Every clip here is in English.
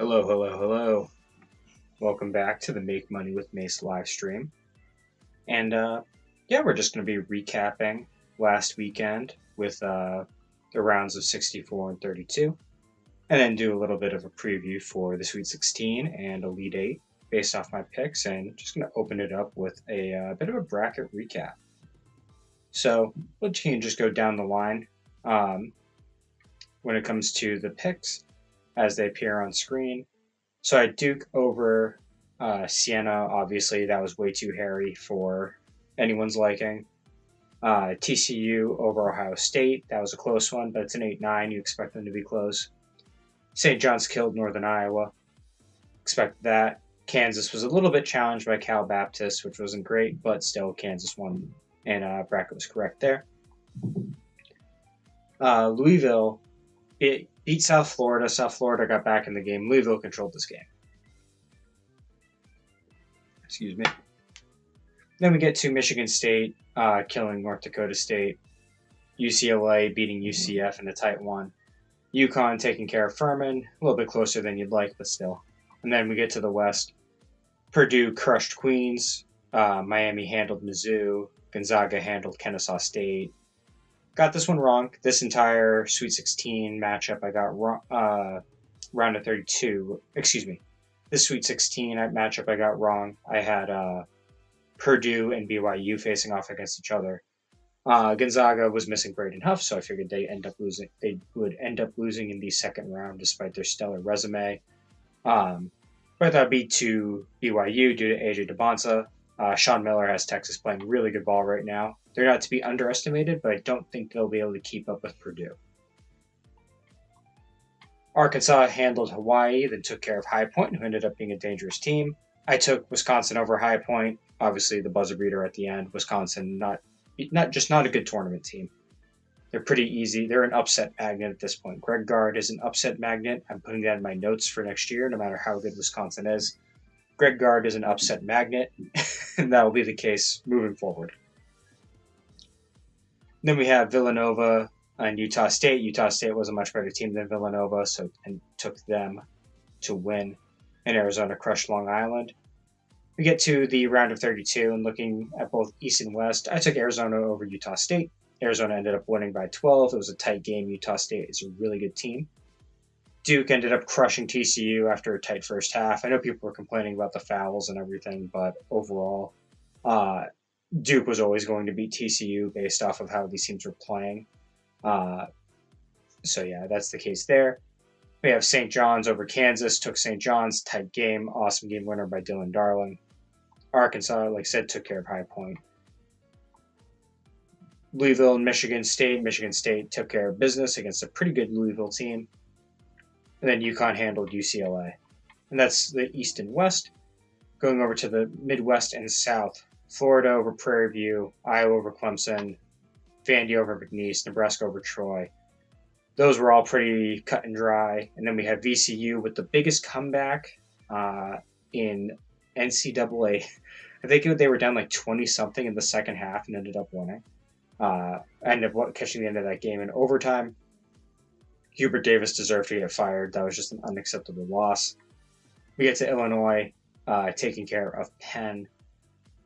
Hello, hello, hello. Welcome back to the Make Money with Mace live stream. And yeah, we're just going to be recapping last weekend with the rounds of 64 and 32, and then do a little bit of a preview for the Sweet 16 and Elite 8 based off my picks, and just going to open it up with a bit of a bracket recap. So let's just go down the line when it comes to the picks as they appear on screen. So I Duke over Siena. Obviously, that was way too hairy for anyone's liking. TCU over Ohio State. That was a close one, but it's an 8-9. You expect them to be close. St. John's killed Northern Iowa. Expect that. Kansas was a little bit challenged by Cal Baptist, which wasn't great, but still Kansas won, and bracket was correct there. Louisville beat South Florida. South Florida got back in the game. Louisville controlled this game. Excuse me. Then we get to Michigan State killing North Dakota State. UCLA beating UCF in a tight one. UConn taking care of Furman. A little bit closer than you'd like, but still. And then we get to the West. Purdue crushed Queens. Miami handled Mizzou. Gonzaga handled Kennesaw State. Got this one wrong. This entire Sweet 16 matchup I got wrong. Round of 32. Excuse me. This Sweet 16 matchup I got wrong. I had Purdue and BYU facing off against each other. Gonzaga was missing Braden Huff, so I figured they would end up losing in the second round despite their stellar resume. But I thought I'd beat to BYU due to AJ DeBonsa. Sean Miller has Texas playing really good ball right now. They're not to be underestimated, but I don't think they'll be able to keep up with Purdue. Arkansas handled Hawaii, then took care of High Point, who ended up being a dangerous team. I took Wisconsin over High Point. Obviously, the buzzer beater at the end. Wisconsin, not a good tournament team. They're pretty easy. They're an upset magnet at this point. Greg Gard is an upset magnet. I'm putting that in my notes for next year, no matter how good Wisconsin is. Greg Gard is an upset magnet, and that will be the case moving forward. Then we have Villanova and Utah State. Utah State was a much better team than Villanova, and took them to win. And Arizona crushed Long Island. We get to the round of 32, and looking at both East and West, I took Arizona over Utah State. Arizona ended up winning by 12. It was a tight game. Utah State is a really good team. Duke ended up crushing TCU after a tight first half. I know people were complaining about the fouls and everything, but overall, Duke was always going to beat TCU based off of how these teams were playing. So yeah, that's the case there. We have St. John's over Kansas. Took St. John's. Tight game. Awesome game winner by Dylan Darling. Arkansas, like I said, took care of High Point. Louisville and Michigan State. Michigan State took care of business against a pretty good Louisville team. And then UConn handled UCLA. And that's the East and West. Going over to the Midwest and South. Florida over Prairie View. Iowa over Clemson. Vandy over McNeese. Nebraska over Troy. Those were all pretty cut and dry. And then we have VCU with the biggest comeback in NCAA. I think they were down like 20-something in the second half and ended up winning. Ended up catching the end of that game in overtime. Hubert Davis deserved to get fired. That was just an unacceptable loss. We get to Illinois taking care of Penn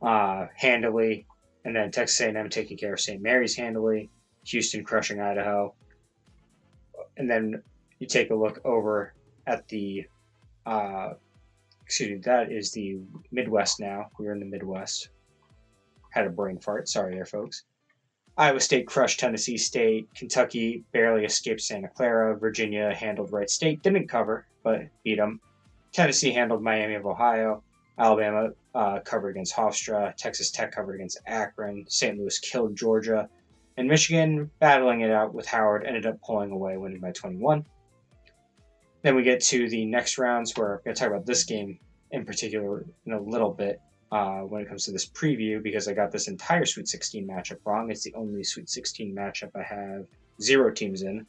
handily. And then Texas A&M taking care of St. Mary's handily. Houston crushing Idaho. And then you take a look over at the, that is the Midwest now. We're in the Midwest. Had a brain fart. Sorry there, folks. Iowa State crushed Tennessee State. Kentucky barely escaped Santa Clara. Virginia handled Wright State. Didn't cover, but beat them. Tennessee handled Miami of Ohio. Alabama covered against Hofstra. Texas Tech covered against Akron. St. Louis killed Georgia. And Michigan, battling it out with Howard, ended up pulling away, winning by 21. Then we get to the next rounds where I'm going to talk about this game in particular in a little bit when it comes to this preview, because I got this entire Sweet 16 matchup wrong. It's the only Sweet 16 matchup I have 0 teams in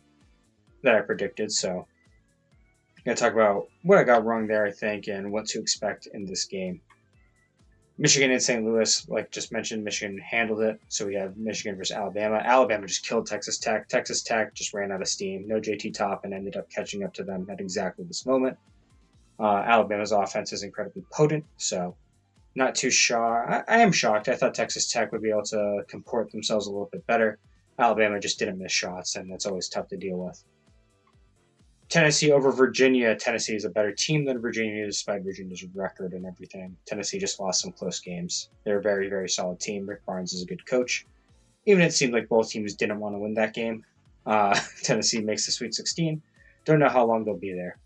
that I predicted. So I'm going to talk about what I got wrong there, I think, and what to expect in this game. Michigan and St. Louis, like just mentioned, Michigan handled it. So we have Michigan versus Alabama. Alabama just killed Texas Tech. Texas Tech just ran out of steam. No JT Top and ended up catching up to them at exactly this moment. Alabama's offense is incredibly potent, so not too shocked. I am shocked. I thought Texas Tech would be able to comport themselves a little bit better. Alabama just didn't miss shots, and that's always tough to deal with. Tennessee over Virginia. Tennessee is a better team than Virginia, despite Virginia's record and everything. Tennessee just lost some close games. They're a very, very solid team. Rick Barnes is a good coach. Even it seemed like both teams didn't want to win that game. Tennessee makes the Sweet 16. Don't know how long they'll be there.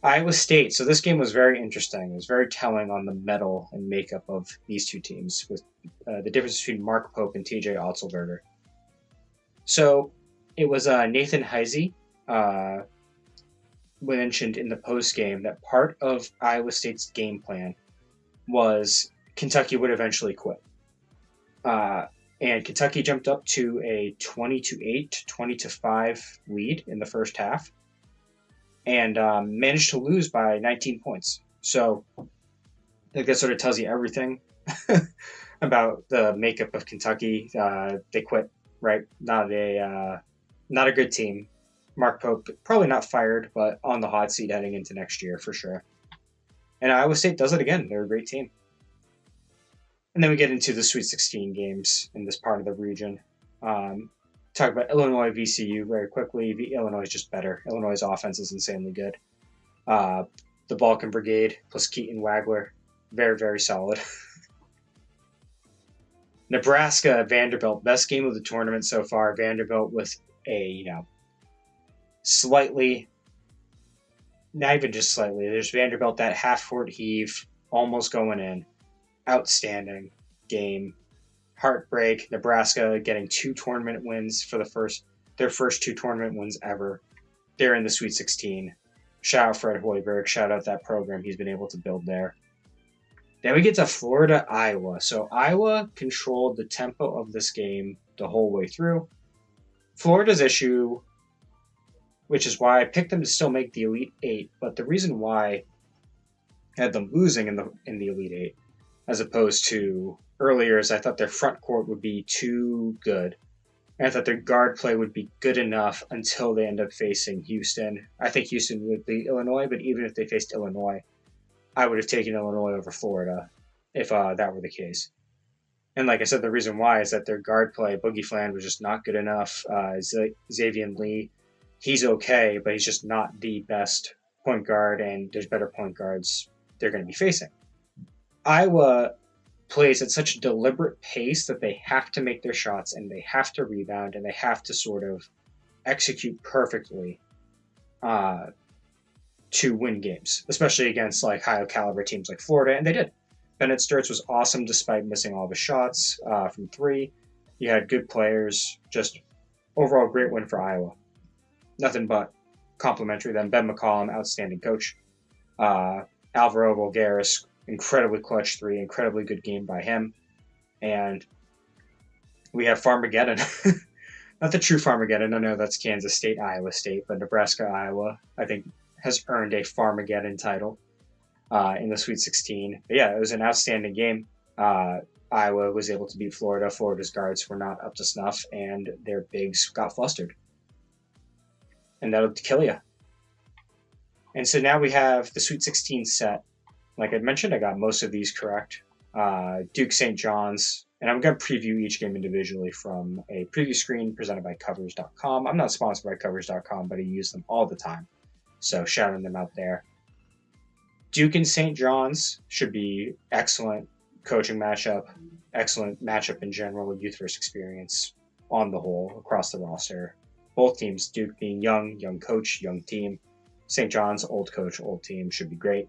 Iowa State. So this game was very interesting. It was very telling on the mettle and makeup of these two teams, with the difference between Mark Pope and TJ Otzelberger. So it was Nathan Heisey mentioned in the post game that part of Iowa State's game plan was Kentucky would eventually quit. And Kentucky jumped up to a 20-8, 20-5 lead in the first half, and managed to lose by 19 points. So I think that sort of tells you everything about the makeup of Kentucky. They quit, right? Not a good team. Mark Pope probably not fired, but on the hot seat heading into next year for sure. And Iowa State does it again. They're a great team. And then we get into the Sweet 16 games in this part of the region. Talk about Illinois VCU very quickly. Illinois is just better. Illinois' offense is insanely good. The Balkan Brigade plus Keaton Wagler, very, very solid. Nebraska, Vanderbilt, best game of the tournament so far. Vanderbilt with a, slightly, not even just slightly, there's Vanderbilt, that half-court heave, almost going in. Outstanding game. Heartbreak. Nebraska getting 2 tournament wins for their first 2 tournament wins ever. They're in the Sweet 16. Shout out Fred Hoiberg. Shout out that program he's been able to build there. Then we get to Florida, Iowa. So Iowa controlled the tempo of this game the whole way through. Florida's issue, which is why I picked them to still make the Elite Eight, but the reason why I had them losing in the Elite Eight, as opposed to earlier, is I thought their front court would be too good. And I thought their guard play would be good enough until they end up facing Houston. I think Houston would beat Illinois, but even if they faced Illinois, I would have taken Illinois over Florida if that were the case. And like I said, the reason why is that their guard play, Boogie Fland, was just not good enough. Xavier Lee, he's okay, but he's just not the best point guard, and there's better point guards they're going to be facing. Iowa plays at such a deliberate pace that they have to make their shots, and they have to rebound, and they have to sort of execute perfectly to win games, especially against like high caliber teams like Florida, and they did. Bennett Sturts was awesome despite missing all the shots from 3. You had good players, just overall great win for Iowa. Nothing but complimentary. Then Ben McCollum, outstanding coach. Alvaro Voulgaris, incredibly clutch 3, incredibly good game by him. And we have Farmageddon. Not the true Farmageddon. I know that's Kansas State, Iowa State, but Nebraska, Iowa, I think, has earned a Farmageddon title in the Sweet 16. But yeah, it was an outstanding game. Iowa was able to beat Florida. Florida's guards were not up to snuff, and their bigs got flustered. And that'll kill you. And so now we have the Sweet 16 set. Like I mentioned, I got most of these correct. Duke St. John's, and I'm going to preview each game individually from a preview screen presented by Covers.com. I'm not sponsored by Covers.com, but I use them all the time. So shouting them out there. Duke and St. John's should be excellent coaching matchup, excellent matchup in general, youth versus experience on the whole across the roster. Both teams, Duke being young coach, young team. St. John's, old coach, old team, should be great.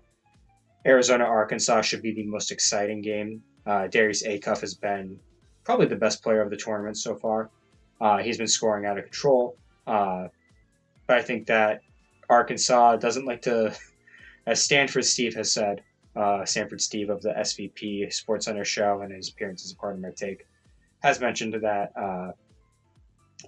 Arizona, Arkansas should be the most exciting game. Darius Acuff has been probably the best player of the tournament so far. He's been scoring out of control. But I think that Arkansas doesn't like to, as Stanford Steve has said, Stanford Steve of the SVP SportsCenter show and his appearance as a part of my take, has mentioned that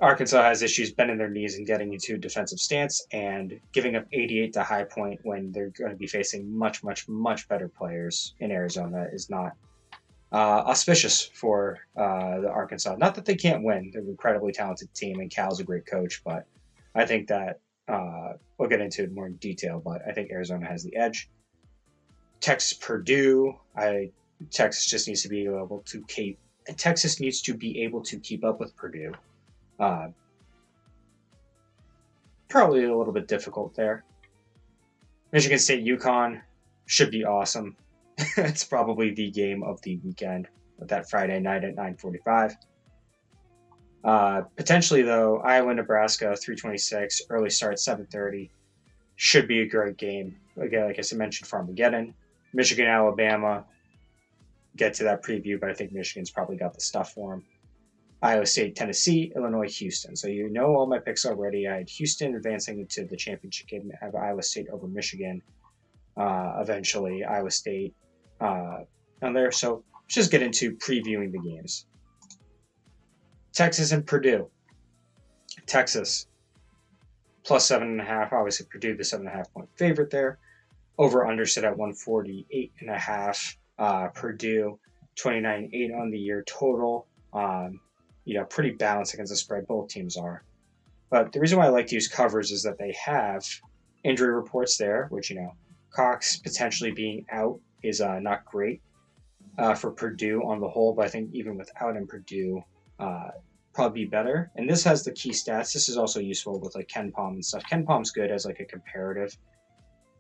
Arkansas has issues bending their knees and getting into a defensive stance and giving up 88 to High Point when they're going to be facing much, much, much better players in Arizona is not auspicious for the Arkansas. Not that they can't win. They're an incredibly talented team, and Cal's a great coach, but I think that We'll get into it more in detail, but I think Arizona has the edge. Texas, Purdue. Texas just needs to be able to keep. Texas needs to be able to keep up with Purdue. Probably a little bit difficult there. Michigan State, UConn should be awesome. It's probably the game of the weekend with that Friday night at 9:45. Potentially though, Iowa, Nebraska, 3:26, early start 7:30, should be a great game. Again, like I mentioned, for Armageddon. Michigan, Alabama, get to that preview, but I think Michigan's probably got the stuff for them. Iowa State, Tennessee, Illinois, Houston. So you know all my picks already. I had Houston advancing into the championship game. I have Iowa State over Michigan. Eventually, Iowa State on there. So let's just get into previewing the games. Texas and Purdue. Texas plus 7.5. Obviously, Purdue the 7.5 point favorite there. Over under set at 148.5. Purdue 29.8 on the year total. Pretty balanced against the spread. Both teams are. But the reason why I like to use covers is that they have injury reports there, which, Cox potentially being out is not great for Purdue on the whole, but I think even without him, Purdue probably be better. And this has the key stats. This is also useful with like KenPom and stuff. KenPom's good as like a comparative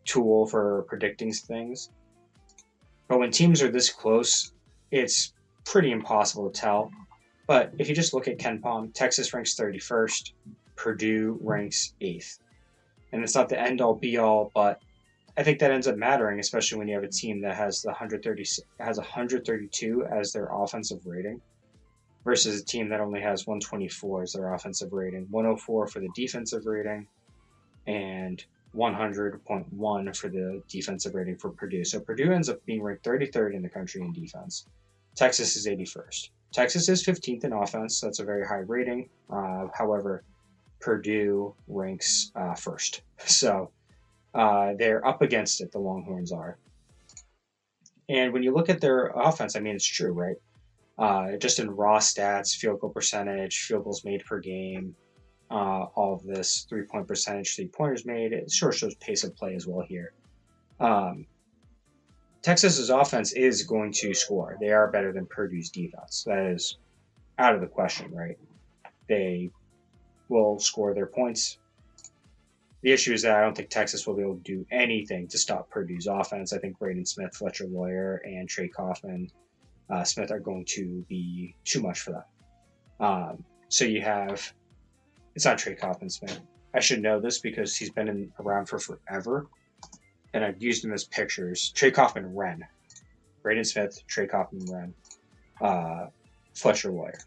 tool for predicting things. But when teams are this close, it's pretty impossible to tell. But if you just look at KenPom, Texas ranks 31st, Purdue ranks 8th. And it's not the end-all be-all, but I think that ends up mattering, especially when you have a team that has 132 as their offensive rating versus a team that only has 124 as their offensive rating, 104 for the defensive rating, and 100.1 for the defensive rating for Purdue. So Purdue ends up being ranked 33rd in the country in defense. Texas is 81st. Texas is 15th in offense. So that's a very high rating. However, Purdue ranks first. So they're up against it, the Longhorns are. And when you look at their offense, I mean, it's true, right? Just in raw stats, field goal percentage, field goals made per game, all of this, 3-point percentage, 3-pointers made, it sure shows pace of play as well here. Texas's offense is going to score. They are better than Purdue's defense. That is out of the question, right? They will score their points. The issue is that I don't think Texas will be able to do anything to stop Purdue's offense. I think Braden Smith, Fletcher Loyer, and Trey Kaufman Smith are going to be too much for them. So you have, it's not Trey Kaufman Smith. I should know this because he's been around for forever. And I've used him as pictures. Trey Kaufman Wren. Braden Smith, Trey Kaufman Wren. Fletcher Loyer.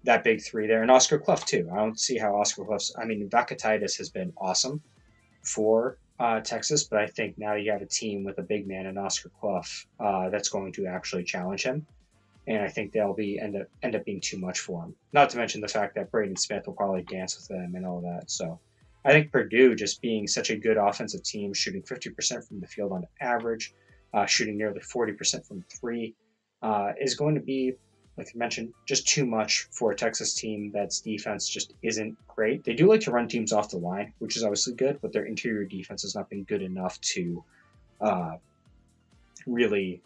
That big three there. And Oscar Clough, too. I don't see how Oscar Clough's... I mean, Vakatitis has been awesome for Texas, but I think now you have a team with a big man in Oscar Clough that's going to actually challenge him. And I think they'll end up being too much for him. Not to mention the fact that Braden Smith will probably dance with them and all that. So I think Purdue, just being such a good offensive team, shooting 50% from the field on average, shooting nearly 40% from three, is going to be, like I mentioned, just too much for a Texas team that's defense just isn't great. They do like to run teams off the line, which is obviously good, but their interior defense has not been good enough to really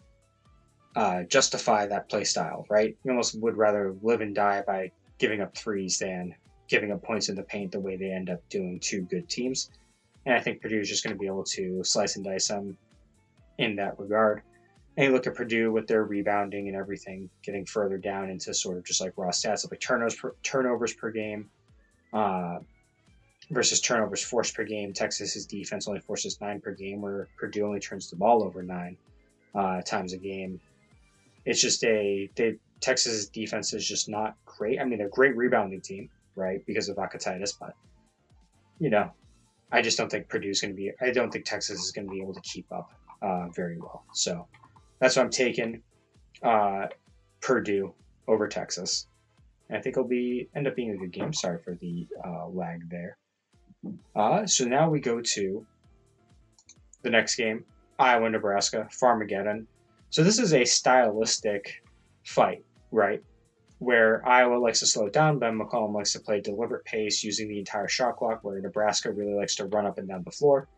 justify that play style, right? You almost would rather live and die by giving up threes than giving up points in the paint the way they end up doing to good teams. And I think Purdue is just going to be able to slice and dice them in that regard. And you look at Purdue with their rebounding and everything, getting further down into sort of just like raw stats, like turnovers per game versus turnovers forced per game. Texas's defense only forces 9 per game, where Purdue only turns the ball over 9 times a game. It's just Texas's defense is just not great. I mean, they're a great rebounding team, right, because of Vakatitis, but I just don't think I don't think Texas is going to be able to keep up very well. So that's what I'm taking, Purdue over Texas. And I think it'll end up being a good game. Sorry for the lag there. So now we go to the next game, Iowa, Nebraska, Farmageddon. So this is a stylistic fight, right? where Iowa likes to slow it down, Ben McCollum likes to play deliberate pace using the entire shot clock, where Nebraska really likes to run up and down the floor.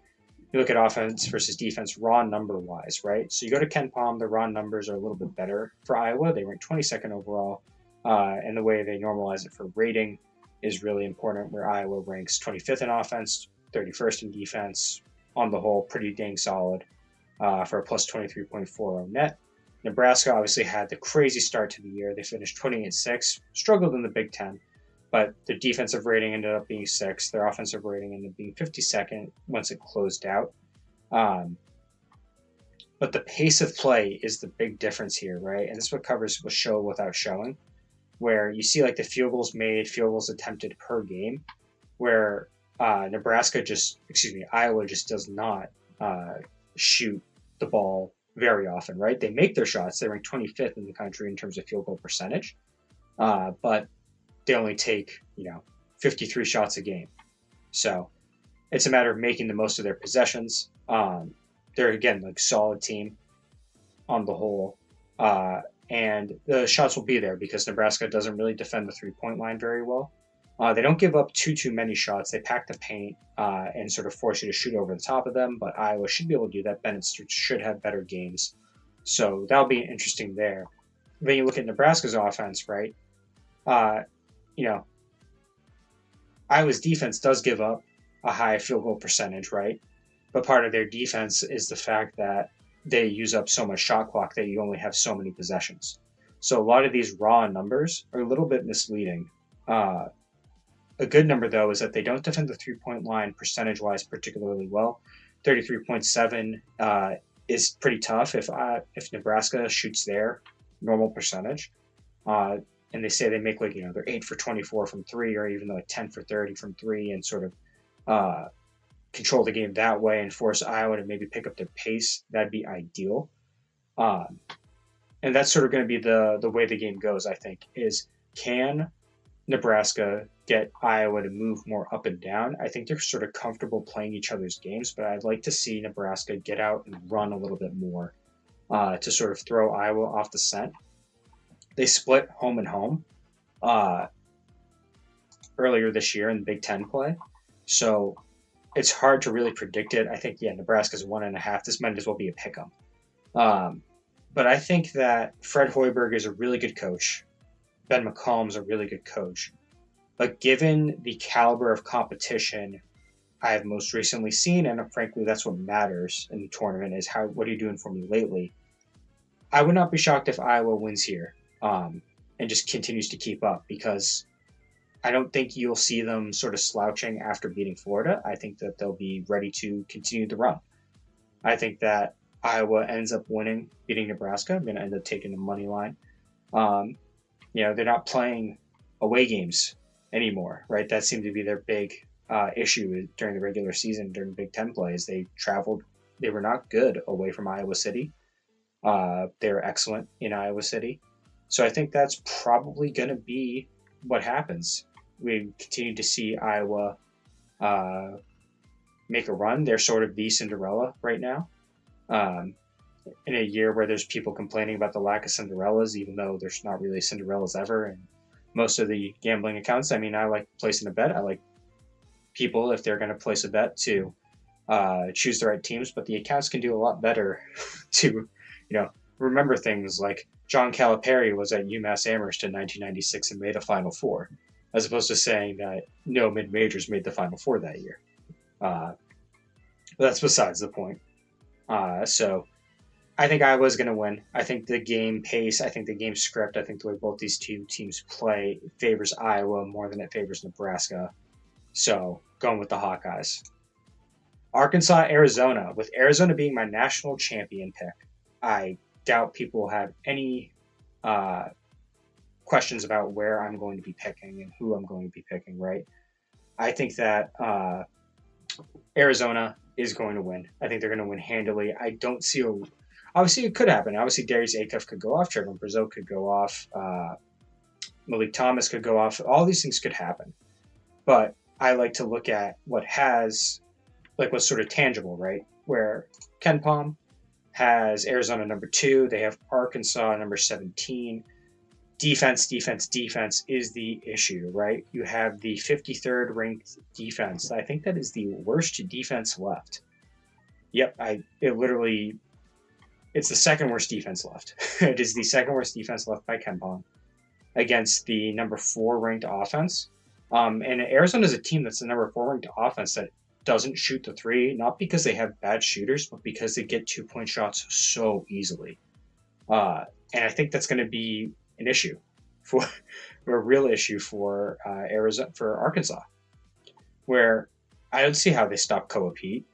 You look at offense versus defense raw number wise, right? So you go to KenPom, the raw numbers are a little bit better for Iowa. They rank 22nd overall, and the way they normalize it for rating is really important, where Iowa ranks 25th in offense, 31st in defense. On the whole, pretty dang solid for a plus 23.40 net. Nebraska obviously had the crazy start to the year. They finished 28-6, struggled in the Big Ten, but their defensive rating ended up being 6th. Their offensive rating ended up being 52nd once it closed out. But the pace of play is the big difference here, right? And this is what covers with show without showing, where you see like the field goals made, field goals attempted per game, where Iowa just does not shoot the ball very often, right? They make their shots. They rank 25th in the country in terms of field goal percentage, but they only take 53 shots a game. So it's a matter of making the most of their possessions. They're again like solid team on the whole, and the shots will be there because Nebraska doesn't really defend the 3-point line very well. They don't give up too many shots. They pack the paint and sort of force you to shoot over the top of them, but Iowa should be able to do that. Bennett should have better games. So that'll be interesting there. Then you look at Nebraska's offense, right? Iowa's defense does give up a high field goal percentage, right? But part of their defense is the fact that they use up so much shot clock that you only have so many possessions. So a lot of these raw numbers are a little bit misleading. A good number, though, is that they don't defend the 3-point line percentage-wise particularly well. 33.7 is pretty tough if Nebraska shoots their normal percentage. And they say they make they're 8 for 24 from 3, or even like 10 for 30 from 3, and sort of control the game that way and force Iowa to maybe pick up their pace. That'd be ideal. And that's sort of going to be the way the game goes, I think, is can Nebraska get Iowa to move more up and down? I think they're sort of comfortable playing each other's games, but I'd like to see Nebraska get out and run a little bit more to sort of throw Iowa off the scent. They split home and home earlier this year in Big Ten play, so it's hard to really predict it. I think, Nebraska's 1.5. This might as well be a pick'em. But I think that Fred Hoiberg is a really good coach. Ben McCollum's a really good coach. But given the caliber of competition I have most recently seen, and frankly, that's what matters in the tournament, is what are you doing for me lately? I would not be shocked if Iowa wins here and just continues to keep up, because I don't think you'll see them sort of slouching after beating Florida. I think that they'll be ready to continue the run. I think that Iowa ends up winning, beating Nebraska. I'm going to end up taking the money line. They're not playing away games anymore, right? That seemed to be their big issue during the regular season, during Big Ten plays. They traveled. They were not good away from Iowa City. They were excellent in Iowa City. So I think that's probably going to be what happens. We continue to see Iowa make a run. They're sort of the Cinderella right now. In a year where there's people complaining about the lack of Cinderellas, even though there's not really Cinderellas ever. And most of the gambling accounts, I like placing a bet. I like people, if they're going to place a bet, to choose the right teams, but the accounts can do a lot better to, remember things like John Calipari was at UMass Amherst in 1996 and made a Final Four, as opposed to saying that no mid-majors made the Final Four that year. But that's besides the point. So I think Iowa's going to win. I think the game pace, I think the game script, I think the way both these two teams play favors Iowa more than it favors Nebraska. So going with the Hawkeyes. Arkansas, Arizona. With Arizona being my national champion pick, I doubt people will have any questions about where I'm going to be picking and who I'm going to be picking, right? I think that Arizona is going to win. I think they're going to win handily. I don't see obviously it could happen. Obviously Darius Acuff could go off. Trevor Brazil could go off. Malik Thomas could go off. All these things could happen. But I like to look at what's sort of tangible, right? Where KenPom has Arizona number 2. They have Arkansas number 17. defense, defense, defense is the issue, right? You have the 53rd ranked defense. I think that is the worst defense left. Yep, it's the second worst defense left. It is the second worst defense left by KenPom against the number 4 ranked offense. And Arizona is a team that's the number 4 ranked offense that doesn't shoot the three, not because they have bad shooters, but because they get 2-point shots so easily. And I think that's going to be an issue for a real issue for Arizona, for Arkansas, where I don't see how they stop Koa Pete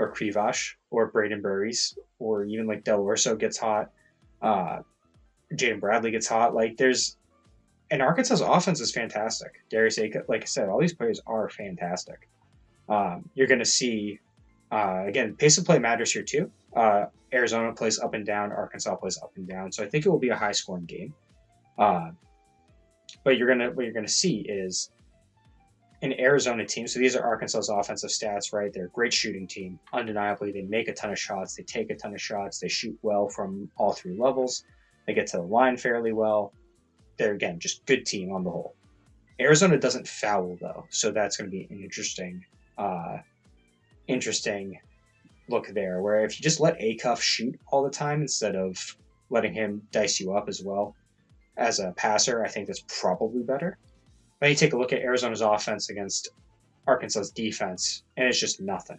or Krivas or Braden Burries or even like Del Orso gets hot. Jaden Bradley gets hot. Like and Arkansas's offense is fantastic. Darius Acuff, like I said, all these players are fantastic. You're going to see, again, pace of play matters here too. Arizona plays up and down. Arkansas plays up and down. So I think it will be a high scoring game. But what you're gonna see is an Arizona team. So these are Arkansas's offensive stats, right? They're a great shooting team. Undeniably, they make a ton of shots. They take a ton of shots. They shoot well from all 3 levels. They get to the line fairly well. They're, again, just good team on the whole. Arizona doesn't foul, though. So that's going to be an interesting look there, where if you just let Acuff shoot all the time instead of letting him dice you up as well as a passer, I think that's probably better. Then you take a look at Arizona's offense against Arkansas's defense, and it's just nothing,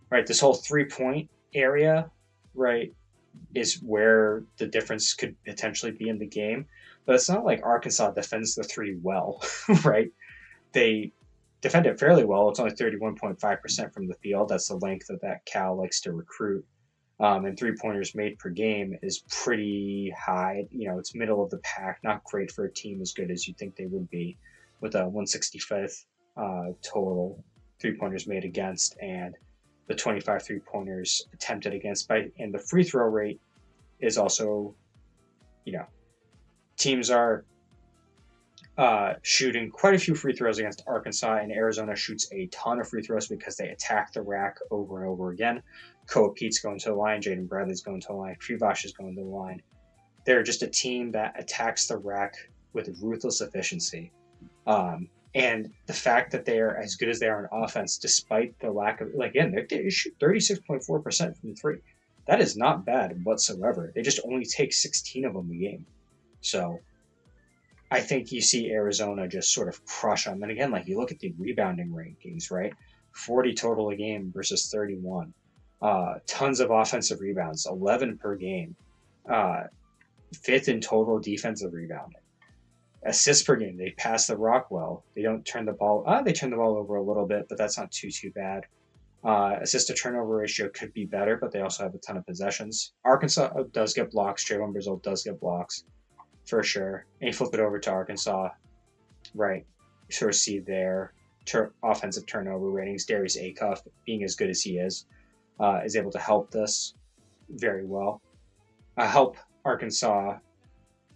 right? This whole 3-point area, right, is where the difference could potentially be in the game. But it's not like Arkansas defends the 3 well, right? They defend it fairly well. It's only 31.5% from the field. That's the length that Cal likes to recruit. And 3-pointers made per game is pretty high. It's middle of the pack, not great for a team as good as you'd think they would be, with a 165th total 3-pointers made against and the 25 3-pointers attempted against. And the free throw rate is also, teams are shooting quite a few free throws against Arkansas, and Arizona shoots a ton of free throws because they attack the rack over and over again. Koa Pete's going to the line, Jaden Bradley's going to the line, Krivas is going to the line. They're just a team that attacks the rack with ruthless efficiency. And the fact that they are as good as they are on offense, despite the lack of, they shoot 36.4% from the 3. That is not bad whatsoever. They just only take 16 of them a game. So I think you see Arizona just sort of crush them. And again, you look at the rebounding rankings, right? 40 total a game versus 31. Tons of offensive rebounds, 11 per game. 5th in total defensive rebounding. Assists per game, they pass the rock well. They don't turn the ball. They turn the ball over a little bit, but that's not too bad. Assist to turnover ratio could be better, but they also have a ton of possessions. Arkansas does get blocks. Trayvon Brazil does get blocks, for sure. And you flip it over to Arkansas, right? You sort of see their offensive turnover ratings. Darius Acuff, being as good as he is able to help this very well. Help Arkansas.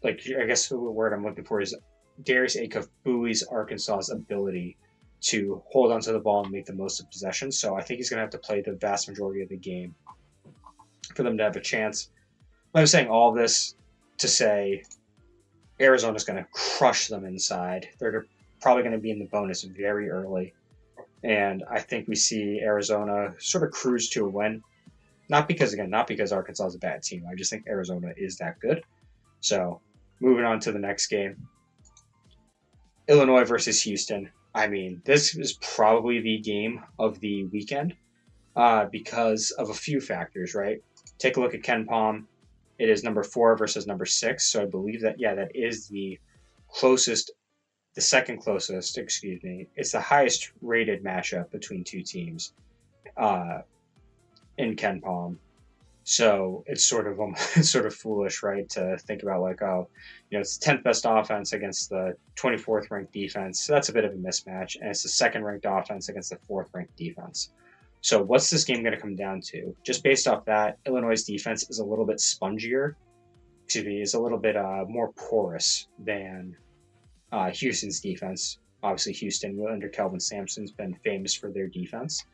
I guess the word I'm looking for is Darius Acuff buoys Arkansas's ability to hold onto the ball and make the most of possession. So I think he's going to have to play the vast majority of the game for them to have a chance. I'm saying all this to say Arizona's going to crush them inside. They're probably going to be in the bonus very early. And I think we see Arizona sort of cruise to a win. Not because Arkansas is a bad team. I just think Arizona is that good. So moving on to the next game. Illinois versus Houston. I mean, this is probably the game of the weekend because of a few factors, right? Take a look at KenPom. It is number 4 versus number 6. So I believe that is the second closest, It's the highest rated matchup between two teams in KenPom. So it's sort of foolish, right, to think about it's the 10th best offense against the 24th ranked defense. So that's a bit of a mismatch, and it's the 2nd ranked offense against the 4th ranked defense. So what's this game going to come down to? Just based off that, Illinois' defense is a little bit spongier. Is a little bit more porous than Houston's defense. Obviously, Houston under Kelvin Sampson has been famous for their defense.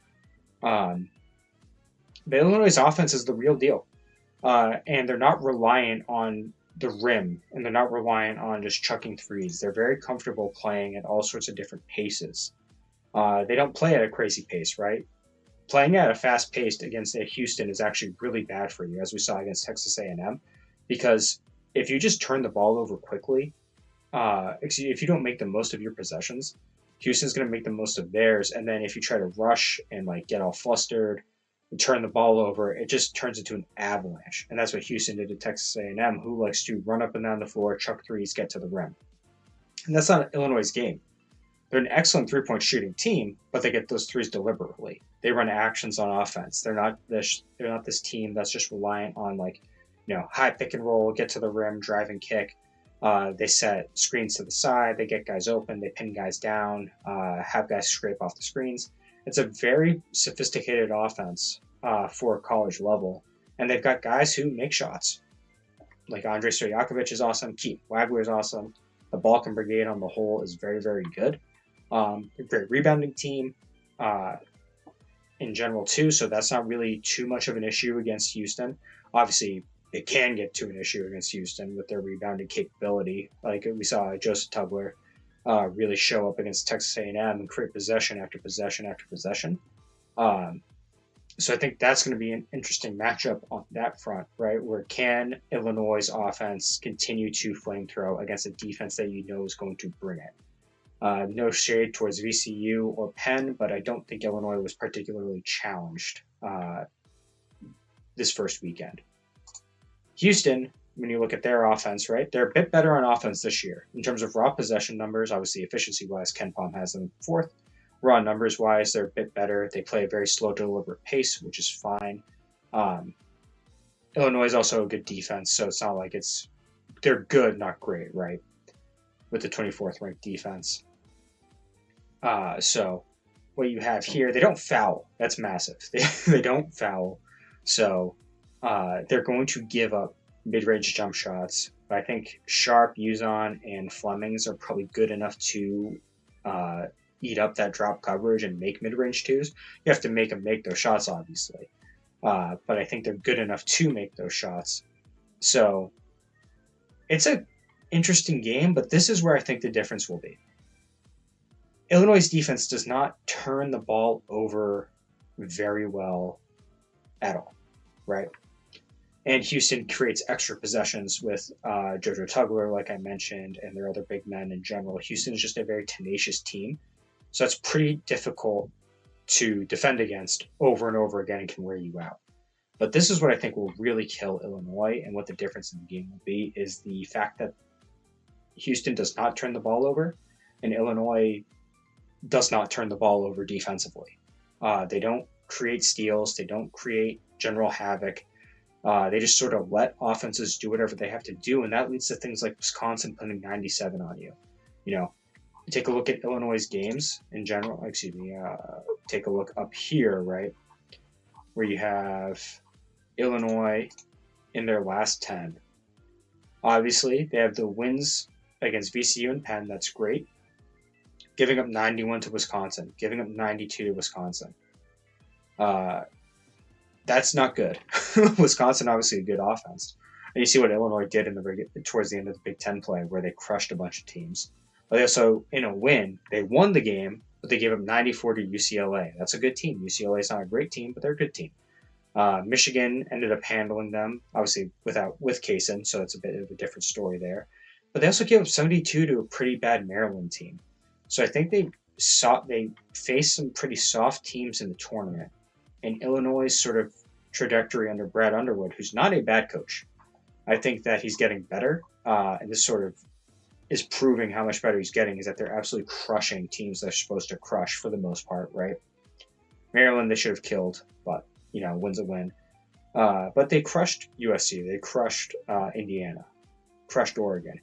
But Illinois' offense is the real deal. And they're not reliant on the rim, and they're not reliant on just chucking threes. They're very comfortable playing at all sorts of different paces. They don't play at a crazy pace, right? Playing at a fast pace against Houston is actually really bad for you, as we saw against Texas A&M, because if you just turn the ball over quickly, if you don't make the most of your possessions, Houston's going to make the most of theirs. And then if you try to rush and like get all flustered and turn the ball over, it just turns into an avalanche. And that's what Houston did to Texas A&M, who likes to run up and down the floor, chuck threes, get to the rim. And that's not Illinois' game. They're an excellent three-point shooting team, but they get those threes deliberately. They run actions on offense. They're not this team that's just reliant on like, high pick and roll, get to the rim, drive and kick. They set screens to the side. They get guys open. They pin guys down. Have guys scrape off the screens. It's a very sophisticated offense for a college level, and they've got guys who make shots. Like Andrei Stojakovic is awesome. Keith Wagler is awesome. The Balkan Brigade on the whole is very, very good. Great rebounding team in general too, so that's not really too much of an issue against Houston. Obviously, it can get to an issue against Houston with their rebounding capability. Like we saw Joseph Tugler really show up against Texas A&M and create possession after possession after possession. So I think that's going to be an interesting matchup on that front, right? Where can Illinois' offense continue to flamethrow against a defense that is going to bring it? No shade towards VCU or Penn, but I don't think Illinois was particularly challenged this first weekend. Houston, when you look at their offense, right, they're a bit better on offense this year. In terms of raw possession numbers, obviously efficiency-wise, KenPom has them fourth. Raw numbers-wise, they're a bit better. They play a very slow, deliberate pace, which is fine. Illinois is also a good defense, so it's not like they're good, not great, right, with the 24th ranked defense. So what you have here, they don't foul. That's massive. They don't foul. So they're going to give up mid-range jump shots. But I think Sharp, Uzon, and Flemings are probably good enough to eat up that drop coverage and make mid-range twos. You have to make them make those shots, obviously. But I think they're good enough to make those shots. So it's an interesting game, but this is where I think the difference will be. Illinois' defense does not turn the ball over very well at all, right? And Houston creates extra possessions with Jojo Tugler, like I mentioned, and their other big men in general. Houston is just a very tenacious team, so it's pretty difficult to defend against over and over again and can wear you out. But this is what I think will really kill Illinois, and what the difference in the game will be is the fact that Houston does not turn the ball over, and Illinois does not turn the ball over defensively. They don't create steals. They don't create general havoc. They just sort of let offenses do whatever they have to do, and that leads to things like Wisconsin putting 97 on you. Take a look at Illinois' games in general. Take a look up here, right, where you have Illinois in their last 10. Obviously, they have the wins against VCU and Penn. That's great. Giving up 91 to Wisconsin, giving up 92 to Wisconsin. That's not good. Wisconsin, obviously, a good offense. And you see what Illinois did towards the end of the Big Ten play, where they crushed a bunch of teams. But they also, in a win, they won the game, but they gave up 94 to UCLA. That's a good team. UCLA is not a great team, but they're a good team. Michigan ended up handling them, obviously with Kaysen, so it's a bit of a different story there. But they also gave up 72 to a pretty bad Maryland team. So I think they faced some pretty soft teams in the tournament. And Illinois' sort of trajectory under Brad Underwood, who's not a bad coach, I think that he's getting better. And this sort of is proving how much better he's getting, is that they're absolutely crushing teams they're supposed to crush for the most part, right? Maryland, they should have killed, but, win's a win. But they crushed USC. They crushed Indiana, crushed Oregon.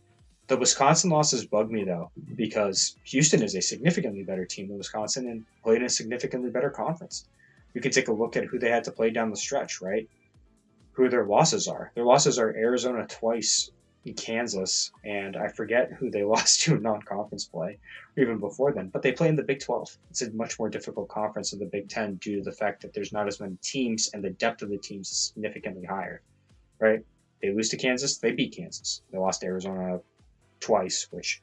The Wisconsin losses bug me, though, because Houston is a significantly better team than Wisconsin and played in a significantly better conference. You can take a look at who they had to play down the stretch, right? Who their losses are. Their losses are Arizona twice, and Kansas, and I forget who they lost to in non-conference play, or even before then. But they play in the Big 12. It's a much more difficult conference than the Big 10 due to the fact that there's not as many teams and the depth of the teams is significantly higher, right? They lose to Kansas, they beat Kansas. They lost to Arizona twice, which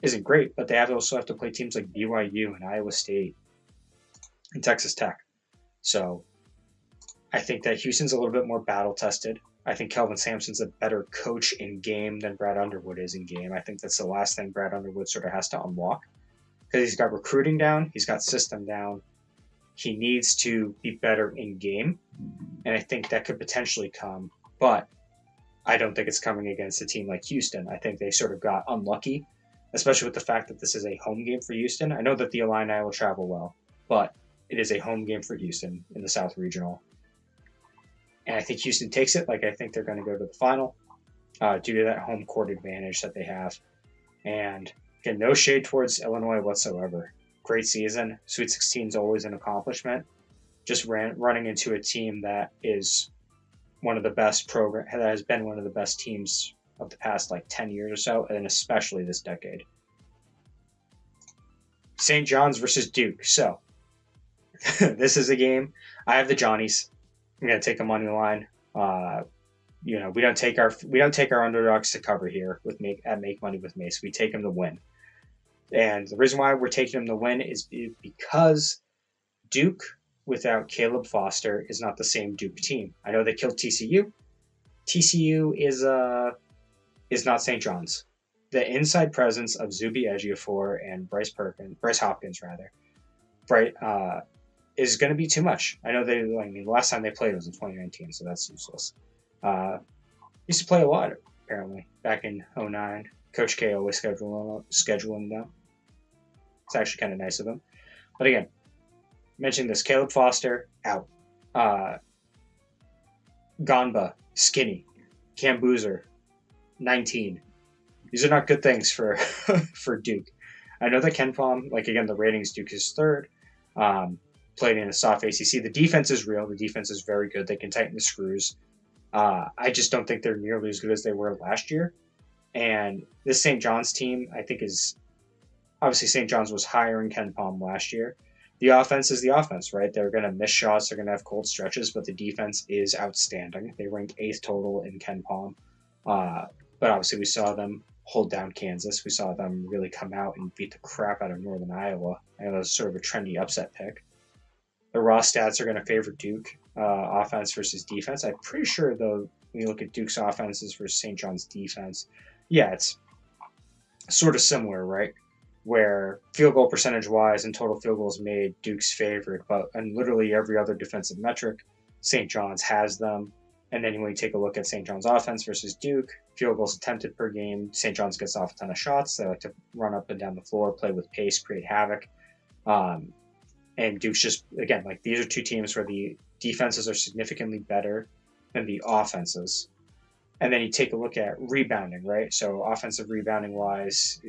isn't great, but they also have to play teams like BYU and Iowa State and Texas Tech. So I think that Houston's a little bit more battle tested. I think Kelvin Sampson's a better coach in game than Brad Underwood is in game. I think that's the last thing Brad Underwood sort of has to unlock, because he's got recruiting down, he's got system down. He needs to be better in game, and I think that could potentially come, but I don't think it's coming against a team like Houston. I think they sort of got unlucky, especially with the fact that this is a home game for Houston. I know that the Illini will travel well, but it is a home game for Houston in the South Regional. And I think Houston takes it. Like, I think they're going to go to the final due to that home court advantage that they have. And again, no shade towards Illinois whatsoever. Great season. Sweet 16 is always an accomplishment. Just running into a team that is one of the best that has been one of the best teams of the past 10 years or so, and especially this decade. St. John's versus Duke. So this is a game. I have the Johnnies. I'm gonna take a money line. We don't take our underdogs to cover here at Make Money with Mace. We take them to win, and the reason why we're taking them to win is because Duke without Caleb Foster is not the same Duke team. I know they killed TCU. TCU is not St. John's. The inside presence of Zuby Ejiofor and Bryce Hopkins, is going to be too much. I know the last time they played was in 2019, so that's useless. Used to play a lot, apparently, back in 2009. Coach K always scheduling them. It's actually kind of nice of him. But again, mentioning this, Caleb Foster, out. Gonba, skinny. Cam Boozer, 19. These are not good things for for Duke. I know that KenPom, again, the ratings, Duke is third. Played in a soft ACC. The defense is real. The defense is very good. They can tighten the screws. I just don't think they're nearly as good as they were last year. And this St. John's team, I think, is obviously St. John's was higher in KenPom last year. The offense is the offense, right? They're going to miss shots. They're going to have cold stretches, but the defense is outstanding. They ranked 8th total in KenPom. But obviously we saw them hold down Kansas. We saw them really come out and beat the crap out of Northern Iowa. I know that was sort of a trendy upset pick. The raw stats are going to favor Duke, offense versus defense. I'm pretty sure, though, when you look at Duke's offenses versus St. John's defense, yeah, it's sort of similar, right? Where field goal percentage-wise and total field goals made, Duke's favored, but in literally every other defensive metric, St. John's has them. And then when you take a look at St. John's offense versus Duke, field goals attempted per game, St. John's gets off a ton of shots. They like to run up and down the floor, play with pace, create havoc. And Duke's just, again, these are two teams where the defenses are significantly better than the offenses. And then you take a look at rebounding, right? So offensive rebounding wise,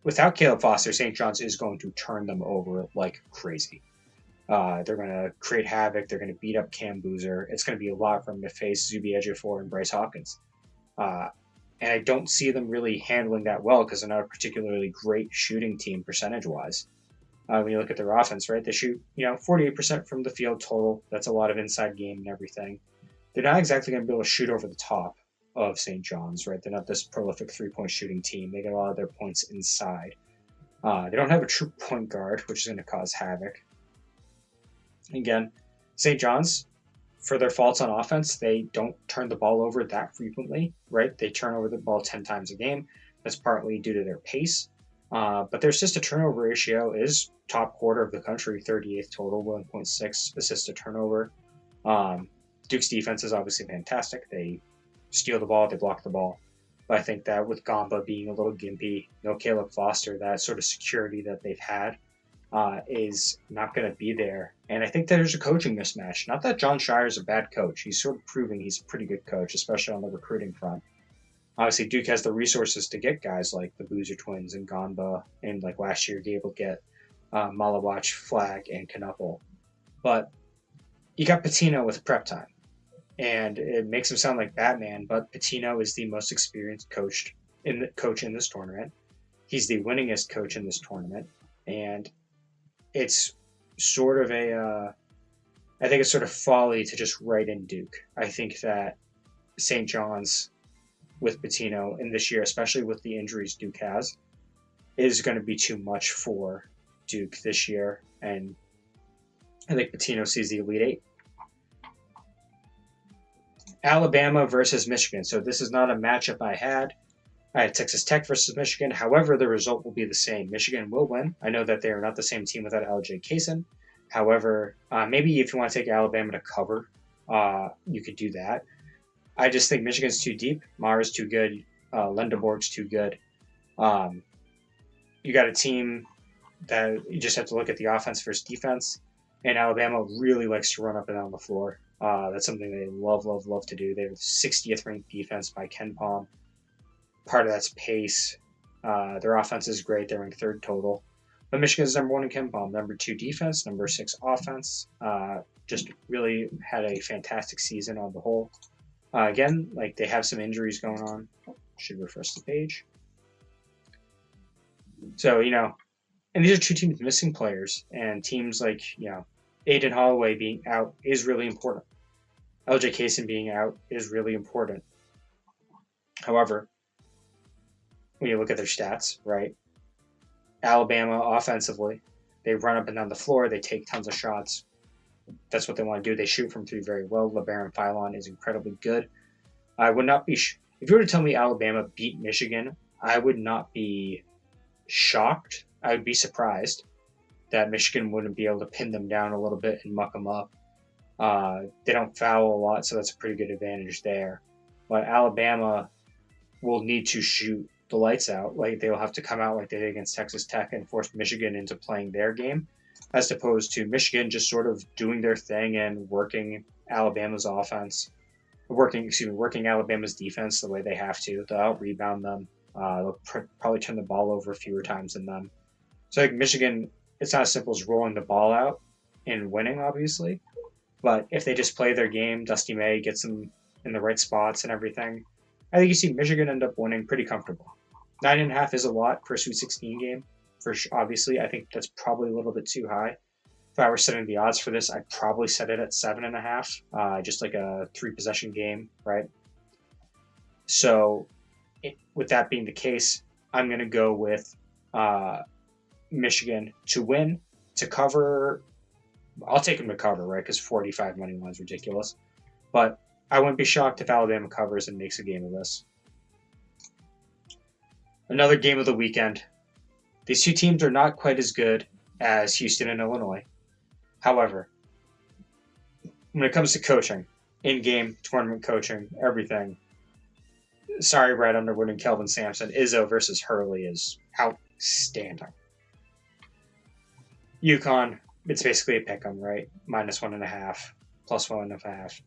without Caleb Foster, St. John's is going to turn them over like crazy. They're going to create havoc. They're going to beat up Cam Boozer. It's going to be a lot for them to face Zuby Ejiofor and Bryce Hopkins. And I don't see them really handling that well because they're not a particularly great shooting team percentage-wise. When you look at their offense, right, they shoot 48% from the field total. That's a lot of inside game and everything. They're not exactly going to be able to shoot over the top of St. John's, right? They're not this prolific three-point shooting team. They get a lot of their points inside. They don't have a true point guard, which is going to cause havoc. Again, St. John's, for their faults on offense, they don't turn the ball over that frequently, right? They turn over the ball 10 times a game. That's partly due to their pace. But their assist to turnover ratio is top quarter of the country, 38th total, 1.6 assists to turnover. Duke's defense is obviously fantastic. They steal the ball, they block the ball. But I think that with Gamba being a little gimpy, no Caleb Foster, that sort of security that they've had is not going to be there. And I think there's a coaching mismatch. Not that John Shire is a bad coach. He's sort of proving he's a pretty good coach, especially on the recruiting front. Obviously, Duke has the resources to get guys like the Boozer twins and Gonba, and last year, be able to get Malawach, Flagg, and Knuppel. But you got Pitino with prep time. And it makes him sound like Batman, but Pitino is the most experienced coach in this tournament. He's the winningest coach in this tournament. And it's sort of I think it's sort of folly to just write in Duke. I think that St. John's with Pitino in this year, especially with the injuries Duke has, is going to be too much for Duke this year. And I think Pitino sees the Elite Eight. Alabama versus Michigan. So this is not a matchup I had. I had Texas Tech versus Michigan. However, the result will be the same. Michigan will win. I know that they are not the same team without LJ Kaysen. However, maybe if you want to take Alabama to cover, you could do that. I just think Michigan's too deep. Mara's too good. Lendeborg's too good. You got a team that you just have to look at the offense versus defense. And Alabama really likes to run up and down the floor. That's something they love, love, love to do. They're the 60th ranked defense by KenPom. Part of that's pace. Their offense is great. They're ranked third total. But Michigan's number 1 in KenPom, number 2 defense, number 6 offense. Just really had a fantastic season on the whole. Again, like they have some injuries going on. Should refresh the page. So, and these are 2 teams missing players, and teams like, Aiden Holloway being out is really important. LJ Kaysen being out is really important. However, when you look at their stats, right? Alabama offensively, they run up and down the floor, they take tons of shots. That's what they want to do. They shoot from 3 very well. LeBaron Philon is incredibly good. I would not be if you were to tell me Alabama beat Michigan, I would not be shocked. I would be surprised that Michigan wouldn't be able to pin them down a little bit and muck them up. They don't foul a lot, so that's a pretty good advantage there. But Alabama will need to shoot the lights out. Like they'll have to come out like they did against Texas Tech and force Michigan into playing their game, as opposed to Michigan just sort of doing their thing and working Alabama's offense, working Alabama's defense the way they have to. They'll out-rebound them. They'll probably turn the ball over fewer times than them. So like Michigan, it's not as simple as rolling the ball out and winning, obviously. But if they just play their game, Dusty May gets them in the right spots and everything, I think you see Michigan end up winning pretty comfortable. 9.5 is a lot for a Sweet 16 game. Obviously, I think that's probably a little bit too high. If I were setting the odds for this, I'd probably set it at 7.5, just like a 3-possession game, right? So, with that being the case, I'm going to go with Michigan to win, to cover. I'll take them to cover, right? Because 45 money line is ridiculous. But I wouldn't be shocked if Alabama covers and makes a game of this. Another game of the weekend. These 2 teams are not quite as good as Houston and Illinois. However, when it comes to coaching, in-game tournament coaching, everything, sorry, Brad Underwood and Kelvin Sampson, Izzo versus Hurley is outstanding. UConn, it's basically a pick 'em, right? -1.5, +1.5.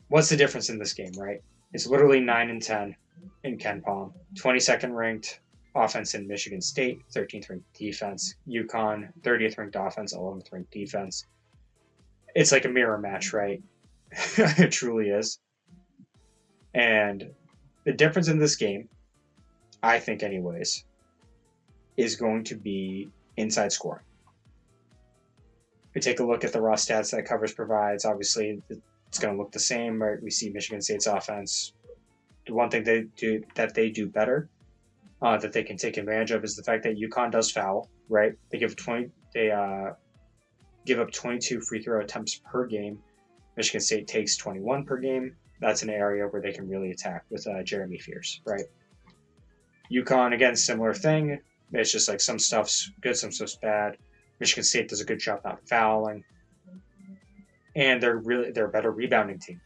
What's the difference in this game, right? It's literally 9 and 10 in KenPom. 22nd ranked offense in Michigan State, 13th ranked defense. UConn, 30th ranked offense, 11th ranked defense. It's like a mirror match, right? It truly is. And the difference in this game, I think anyways, is going to be inside scoring. We take a look at the raw stats that Covers provides. Obviously, it's going to look the same, right? We see Michigan State's offense. The one thing they do better, that they can take advantage of, is the fact that UConn does foul, right? They give up 22 free throw attempts per game. Michigan State takes 21 per game. That's an area where they can really attack with Jeremy Fierce, right? UConn, again, similar thing. It's just like some stuff's good, some stuff's bad. Michigan State does a good job not fouling, and they're a better rebounding team.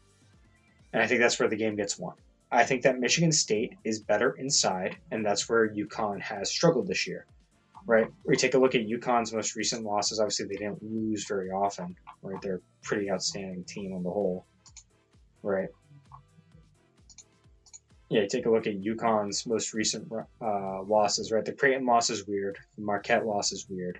And I think that's where the game gets won. I think that Michigan State is better inside, and that's where UConn has struggled this year, right? We take a look at UConn's most recent losses. Obviously, they didn't lose very often, right? They're a pretty outstanding team on the whole, right? Yeah, take a look at UConn's most recent losses, right? The Creighton loss is weird. The Marquette loss is weird.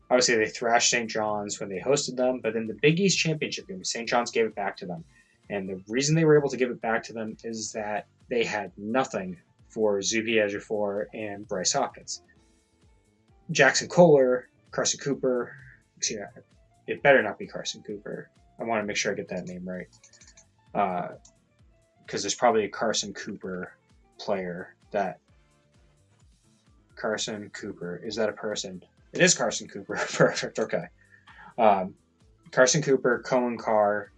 Obviously, they thrashed St. John's when they hosted them, but in the Big East Championship game, St. John's gave it back to them. And the reason they were able to give it back to them is that they had nothing for Zuby Ejiofor and Bryce Hawkins. Jackson Kohler, Carson Cooper, it better not be Carson Cooper. I want to make sure I get that name right. because there's probably a Carson Cooper player that. Carson Cooper, is that a person? It is Carson Cooper. Perfect. Okay. Um, Carson Cooper, Cohen Carr,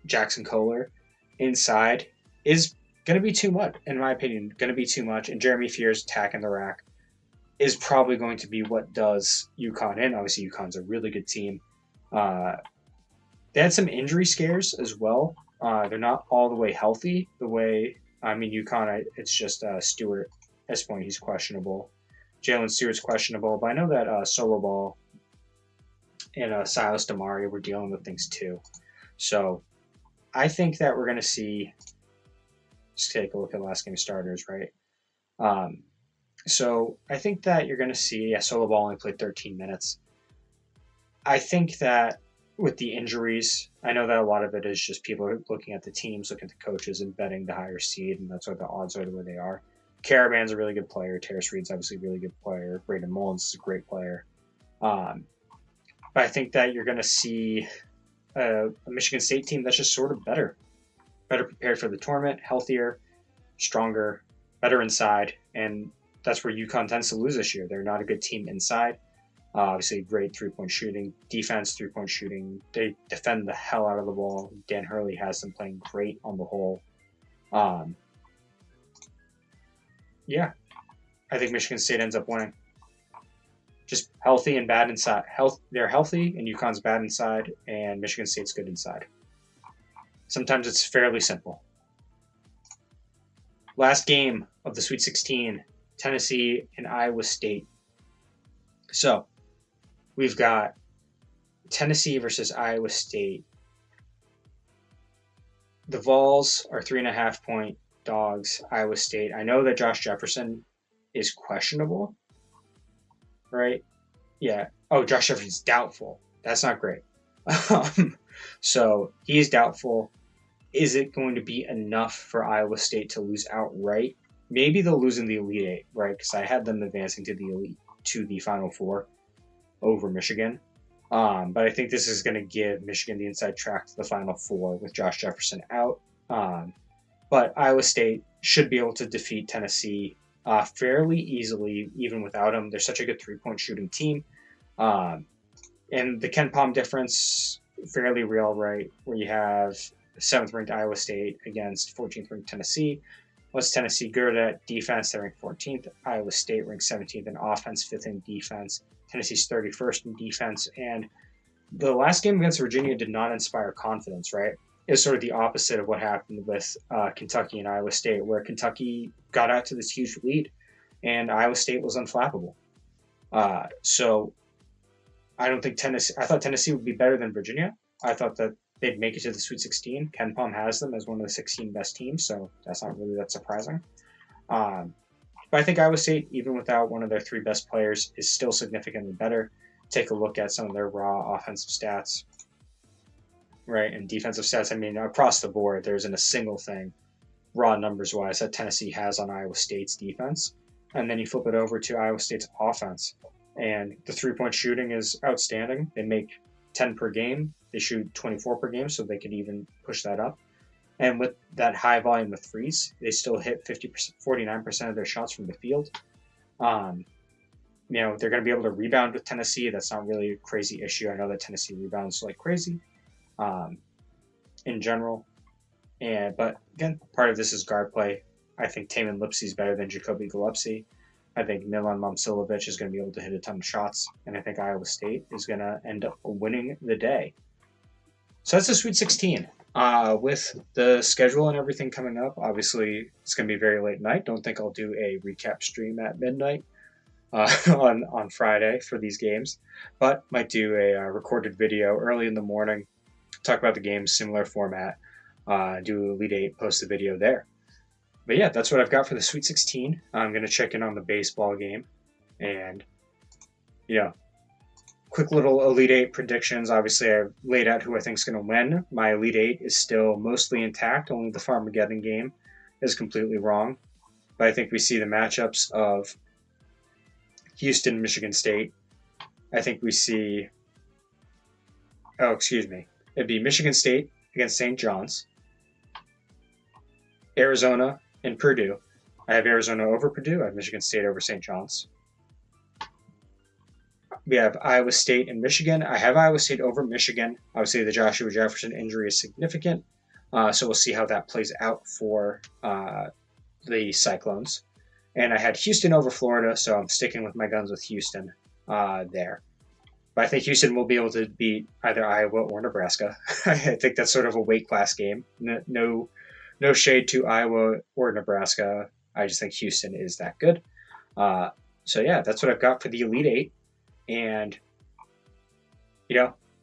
Jackson Kohler inside is going to be too much, in my opinion. Going to be too much, and Jeremy Fears attacking the rack is probably going to be what does UConn in. Obviously, UConn's a really good team. They had some injury scares as well. They're not all the way healthy. UConn, it's just Stewart. At this point, he's questionable. Jalen Stewart's questionable, but I know that Solo Ball and Silas Damari were dealing with things too. So I think that we're going to see. Just take a look at last game starters, right? So I think that you're going to see. Solo Ball only played 13 minutes. I think that with the injuries, I know that a lot of it is just people looking at the teams, looking at the coaches, and betting the higher seed, and that's why the odds are the way they are. Caravan's a really good player. Terrace Reed's obviously a really good player. Braden Mullins is a great player. But I think that you're going to see a Michigan State team that's just sort of better prepared for the tournament, healthier, stronger, better inside, and that's where UConn tends to lose this year. They're not a good team inside. Obviously, great three-point shooting, defense, three-point shooting. They defend the hell out of the ball. Dan Hurley has them playing great on the whole. Yeah, I think Michigan State ends up winning. Just healthy and bad inside. They're healthy, and UConn's bad inside, and Michigan State's good inside. Sometimes it's fairly simple. Last game of the Sweet 16, Tennessee and Iowa State. So, we've got Tennessee versus Iowa State. The Vols are 3.5-point dogs. Iowa State. I know that Josh Jefferson is questionable, right? Yeah. Oh, Josh Jefferson's doubtful. That's not great. So he's doubtful. Is it going to be enough for Iowa State to lose outright? Maybe they'll lose in the Elite Eight, right? Because I had them advancing to the Final Four over Michigan. But I think this is going to give Michigan the inside track to the Final Four with Josh Jefferson out. But Iowa State should be able to defeat Tennessee fairly easily, even without him. They're such a good three-point shooting team. And the KenPom difference, fairly real, right? Where you have 7th-ranked Iowa State against 14th-ranked Tennessee. What's Tennessee good at? Defense, they're ranked 14th. Iowa State ranked 17th in offense, 5th in defense. Tennessee's 31st in defense. And the last game against Virginia did not inspire confidence, right? Is sort of the opposite of what happened with Kentucky and Iowa State, where Kentucky got out to this huge lead and Iowa State was unflappable. So I don't think I thought Tennessee would be better than Virginia. I thought that they'd make it to the Sweet 16. KenPom has them as one of the 16 best teams, so that's not really that surprising. But I think Iowa State, even without one of their 3 best players, is still significantly better. Take a look at some of their raw offensive stats. Right, and defensive stats, I mean, across the board, there isn't a single thing, raw numbers-wise, that Tennessee has on Iowa State's defense. And then you flip it over to Iowa State's offense, and the three-point shooting is outstanding. They make 10 per game. They shoot 24 per game, so they could even push that up. And with that high volume of threes, they still hit 49% of their shots from the field. They're going to be able to rebound with Tennessee. That's not really a crazy issue. I know that Tennessee rebounds like crazy. In general. But again, part of this is guard play. I think Tamin Lipsey is better than Jacoby Gillespie. I think Milan Momcilovic is going to be able to hit a ton of shots, and I think Iowa State is going to end up winning the day. So that's the Sweet 16. With the schedule and everything coming up, obviously it's going to be very late night. Don't think I'll do a recap stream at midnight on Friday for these games, but might do a recorded video early in the morning. Talk about the game, similar format, do Elite 8, post the video there. But yeah, that's what I've got for the Sweet 16. I'm going to check in on the baseball game. And, quick little Elite 8 predictions. Obviously, I've laid out who I think is going to win. My Elite 8 is still mostly intact. Only the Farmageddon game is completely wrong. But I think we see the matchups of Houston, Michigan State. I think we see... Oh, excuse me. It'd be Michigan State against St. John's. Arizona and Purdue. I have Arizona over Purdue. I have Michigan State over St. John's. We have Iowa State and Michigan. I have Iowa State over Michigan. Obviously, the Joshua Jefferson injury is significant, so we'll see how that plays out for the Cyclones. And I had Houston over Florida, so I'm sticking with my guns with Houston there. But I think Houston will be able to beat either Iowa or Nebraska. I think that's sort of a weight class game. No shade to Iowa or Nebraska. I just think Houston is that good. So yeah, that's what I've got for the Elite Eight. And,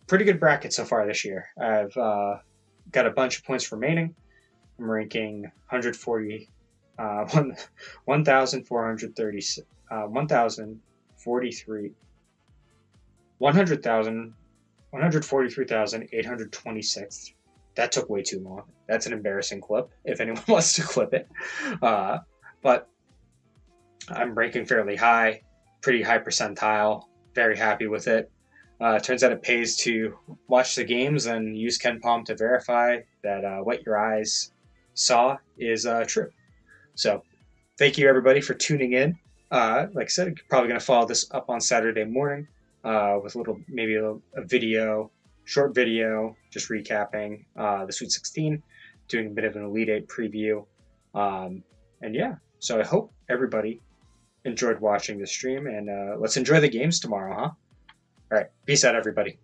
pretty good bracket so far this year. I've got a bunch of points remaining. I'm ranking 140, 1,430, 1,043, 143,826. That took way too long. That's an embarrassing clip, if anyone wants to clip it. But I'm ranking fairly high, pretty high percentile. Very happy with it. Turns out it pays to watch the games and use KenPom to verify that what your eyes saw is true. So thank you, everybody, for tuning in. Like I said, probably going to follow this up on Saturday morning with maybe a short video, just recapping the Sweet 16, doing a bit of an Elite Eight preview. And yeah, so I hope everybody enjoyed watching the stream, and let's enjoy the games tomorrow, huh? All right, peace out, everybody.